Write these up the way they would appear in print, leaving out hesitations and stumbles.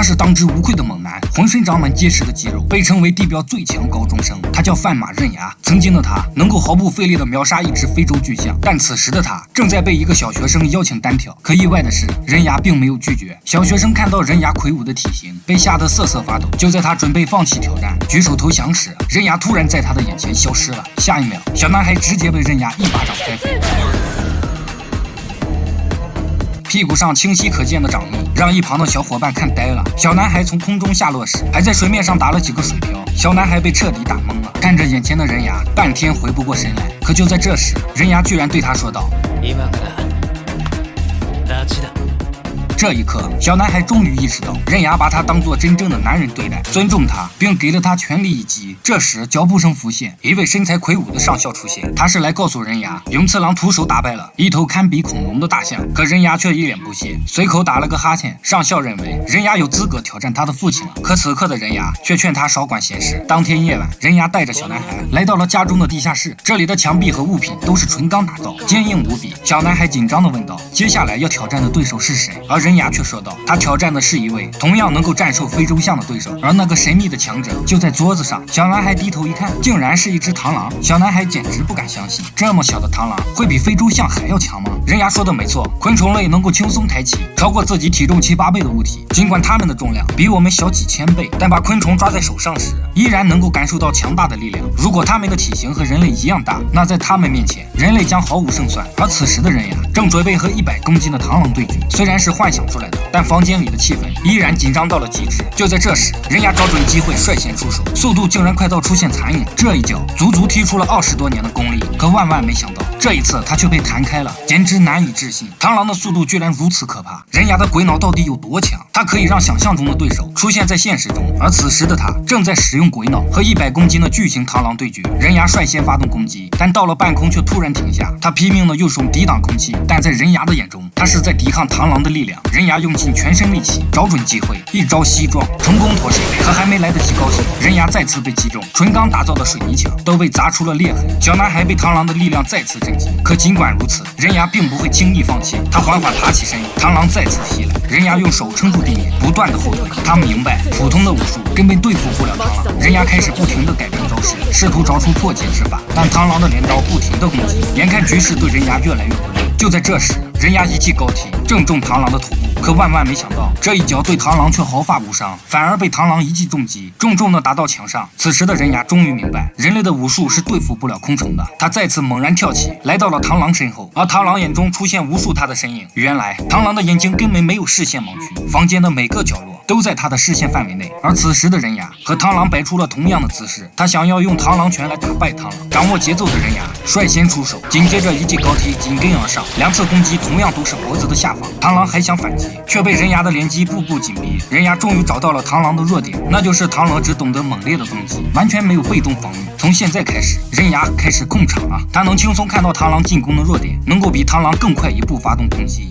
他是当之无愧的猛男，浑身长满结实的肌肉，被称为地表最强高中生。他叫范马刃牙。曾经的他能够毫不费力地秒杀一只非洲巨象，但此时的他正在被一个小学生邀请单挑。可意外的是，刃牙并没有拒绝。小学生看到刃牙魁梧的体型，被吓得瑟瑟发抖。就在他准备放弃挑战，举手投降时，刃牙突然在他的眼前消失了。下一秒，小男孩直接被刃牙一巴掌拍飞。屁股上清晰可见的掌印让一旁的小伙伴看呆了。小男孩从空中下落时，还在水面上打了几个水漂。小男孩被彻底打懵了，看着眼前的刃牙，半天回不过神来。可就在这时，刃牙居然对他说道：“这一刻，小男孩终于意识到，刃牙把他当作真正的男人对待，尊重他，并给了他全力一击。这时，脚步声浮现，一位身材魁梧的上校出现，他是来告诉刃牙，永次郎徒手打败了一头堪比恐龙的大象。可刃牙却一脸不屑，随口打了个哈欠。上校认为刃牙有资格挑战他的父亲了，可此刻的刃牙却劝他少管闲事。当天夜晚，刃牙带着小男孩来到了家中的地下室，这里的墙壁和物品都是纯钢打造，坚硬无比。小男孩紧张地问道：“接下来要挑战的对手是谁？”而刃牙却说道：“他挑战的是一位同样能够战胜非洲象的对手，而那个神秘的强者就在桌子上。”小男孩低头一看，竟然是一只螳螂。小男孩简直不敢相信，这么小的螳螂会比非洲象还要强吗？刃牙说的没错，昆虫类能够轻松抬起超过自己体重7、8倍的物体，尽管它们的重量比我们小几千倍，但把昆虫抓在手上时，依然能够感受到强大的力量。如果它们的体型和人类一样大，那在它们面前，人类将毫无胜算。而此时的刃牙正准备和100公斤的螳螂对决，虽然是幻想出来的，但房间里的气氛依然紧张到了极致。就在这时，刃牙找准机会率先出手，速度竟然快到出现残影。这一脚足足踢出了20多年的功力，可万万没想到，这一次他却被弹开了，简直难以置信。螳螂的速度居然如此可怕，刃牙的鬼脑到底有多强？他可以让想象中的对手出现在现实中，而此时的他正在使用鬼脑和100公斤的巨型螳螂对决。刃牙率先发动攻击，但到了半空却突然停下。他拼命的用手抵挡空气，但在刃牙的眼中，他是在抵抗螳螂的力量。刃牙用尽全身力气，找准机会，一招西撞，成功脱身。可还没来得及高兴，刃牙再次被击中，纯钢打造的水泥墙都被砸出了裂痕。小男孩被螳螂的力量再次震惊。可尽管如此，刃牙并不会轻易放弃。他缓缓爬起身，螳螂再次袭来，刃牙用手撑住地面，不断的后退。他明白，普通的武术根本对付不了螳螂。刃牙开始不停的改变招式，试图找出破解之法，但螳螂的镰刀不停的攻击，眼看局势对刃牙越来越不利。就在这时，刃牙一记高踢，正中螳螂的头部。可万万没想到，这一脚对螳螂却毫发无伤，反而被螳螂一记重击，重重的打到墙上。此时的刃牙终于明白，人类的武术是对付不了空虫的。他再次猛然跳起，来到了螳螂身后，而螳螂眼中出现无数他的身影。原来，螳螂的眼睛根本没有视线盲区，房间的每个角落都在他的视线范围内。而此时的刃牙和螳螂摆出了同样的姿势，他想要用螳螂拳来打败螳螂。掌握节奏的刃牙率先出手，紧接着一记高踢紧跟而上，2次攻击同样都是脖子的下方。螳螂还想反击，却被刃牙的连击步步紧逼。刃牙终于找到了螳螂的弱点，那就是螳螂只懂得猛烈的攻击，完全没有被动防御。从现在开始，刃牙开始控场了。他能轻松看到螳螂进攻的弱点，能够比螳螂更快一步发动攻击。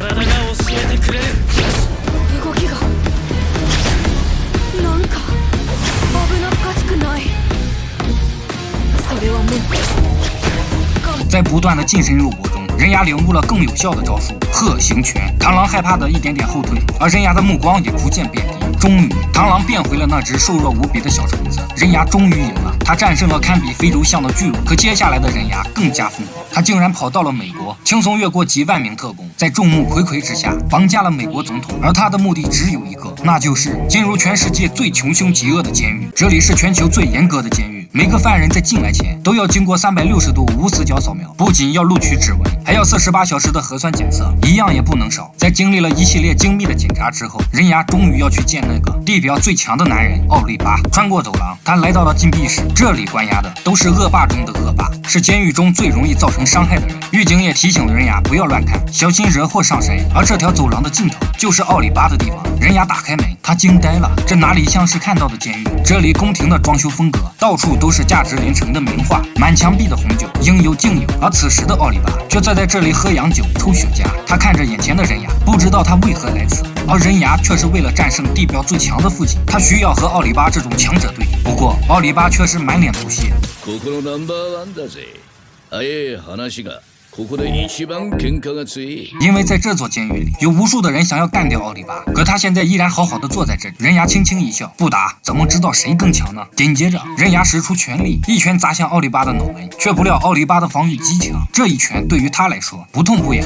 在不断的近身肉搏中，刃牙领悟了更有效的招数——鹤形拳。螳螂害怕的一点点后退，而刃牙的目光也逐渐变低。终于，螳螂变回了那只瘦弱无比的小虫子。刃牙终于赢了，他战胜了堪比非洲象的巨龙。可接下来的刃牙更加疯狂，他竟然跑到了美国，轻松越过几万名特工，在众目睽睽之下绑架了美国总统。而他的目的只有一个，那就是进入全世界最穷凶极恶的监狱。这里是全球最严格的监狱，每个犯人在进来前都要经过360度无死角扫描，不仅要录取指纹，还要48小时的核酸检测，一样也不能少。在经历了一系列精密的检查之后，刃牙终于要去见那个地表最强的男人奥利巴。穿过走廊，他来到了禁闭室，这里关押的都是恶霸中的恶霸，是监狱中最容易造成伤害的人。狱警也提醒了刃牙不要乱看，小心惹祸上身。而这条走廊的尽头就是奥利巴的地方。刃牙打开门，他惊呆了，这哪里像是看到的监狱？这里宫廷的装修风格，到处都是价值连城的名画，满墙壁的红酒应有尽有。而此时的奥利巴却坐在这里喝洋酒抽雪茄，他看着眼前的刃牙，不知道他为何来此。而刃牙却是为了战胜地表最强的父亲，他需要和奥利巴这种强者对比。不过奥利巴却是满脸不屑。因为在这座监狱里，有无数的人想要干掉奥利巴，可他现在依然好好的坐在这里。刃牙轻轻一笑，不打，怎么知道谁更强呢？紧接着，刃牙使出全力，一拳砸向奥利巴的脑门，却不料奥利巴的防御极强，这一拳对于他来说不痛不痒。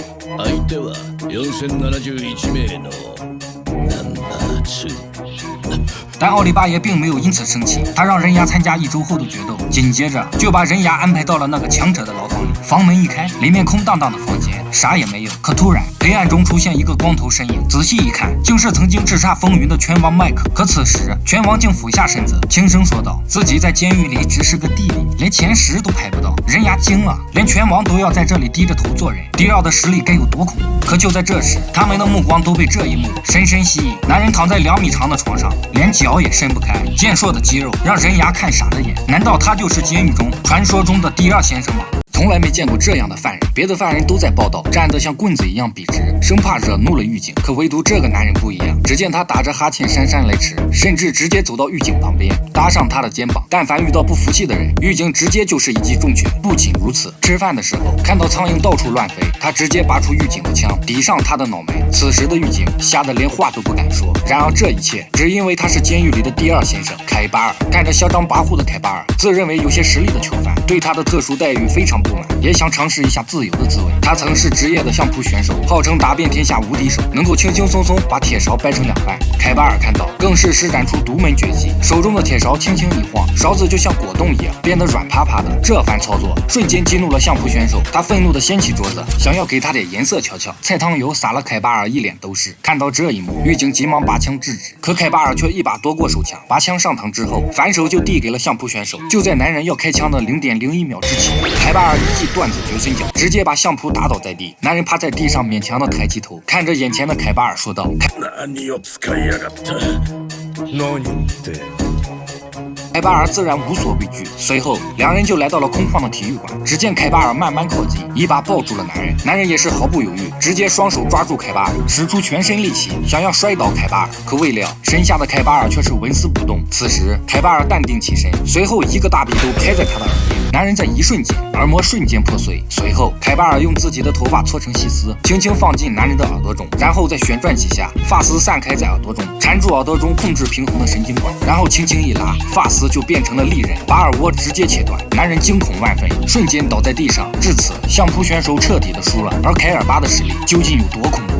但奥利巴也并没有因此生气，他让刃牙参加1周后的决斗，紧接着就把刃牙安排到了那个强者的牢房里。房门一开，里面空荡荡的房间，啥也没有。可突然，黑暗中出现一个光头身影，仔细一看，竟是曾经叱咤风云的拳王麦克。可此时，拳王竟俯下身子，轻声说道：“自己在监狱里只是个弟弟，连前10都排不到。”刃牙惊了，连拳王都要在这里低着头做人，迪奥的实力该有多恐怖？可就在这时，他们的目光都被这一幕深深吸引。男人躺在2米长的床上，连脚也伸不开，健硕的肌肉让刃牙看傻了眼。难道他就是监狱中传说中的第2先生吗？从来没见过这样的犯人，别的犯人都在报道，站得像棍子一样笔直，生怕惹怒了狱警。可唯独这个男人不一样，只见他打着哈欠姗姗来迟，甚至直接走到狱警旁边，搭上他的肩膀。但凡遇到不服气的人，狱警直接就是一记重拳。不仅如此，吃饭的时候看到苍蝇到处乱飞，他直接拔出狱警的枪，抵上他的脑门。此时的狱警吓得连话都不敢说。然而这一切只因为他是监狱里的第2先生凯巴尔。看着嚣张跋扈的凯巴尔，自认为有些实力的囚犯对他的特殊待遇非常不满，也想尝试一下自由的滋味。他曾是职业的相扑选手，号称打遍天下无敌手，能够轻轻松松把铁勺掰成2半。凯巴尔看到，更是施展出独门绝技，手中的铁勺轻轻一晃，勺子就像果冻一样变得软趴趴的。这番操作瞬间激怒了相扑选手，他愤怒地掀起桌子，想要给他点颜色瞧瞧。菜汤油洒了凯巴尔一脸都是。看到这一幕，狱警急忙拔枪制止，可凯巴尔却一把夺过手枪，拔枪上膛之后，反手就递给了相扑选手。就在男人要开枪的0.01秒之前，凯巴尔一记断子绝孙脚，直接把相扑打倒在地。男人趴在地上勉强的抬起头，看着眼前的凯巴尔说道：“凯巴尔自然无所畏惧，随后2人就来到了空旷的体育馆。只见凯巴尔慢慢靠近，一把抱住了男人，男人也是毫不犹豫，直接双手抓住凯巴尔，使出全身力气，想要摔倒凯巴尔。可未料身下的凯巴尔却是纹丝不动。此时凯巴尔淡定起身，随后一个大臂都拍在他的耳边，男人在一瞬间耳膜瞬间破碎。随后凯巴尔用自己的头发搓成细丝，轻轻放进男人的耳朵中，然后再旋转几下，发丝散开在耳朵中，缠住耳朵中控制平衡的神经管，然后轻轻一拉，发丝就变成了利刃，把耳蜗直接切断。男人惊恐万分，瞬间倒在地上。至此，相扑选手彻底的输了。而凯尔巴的实力究竟有多恐怖？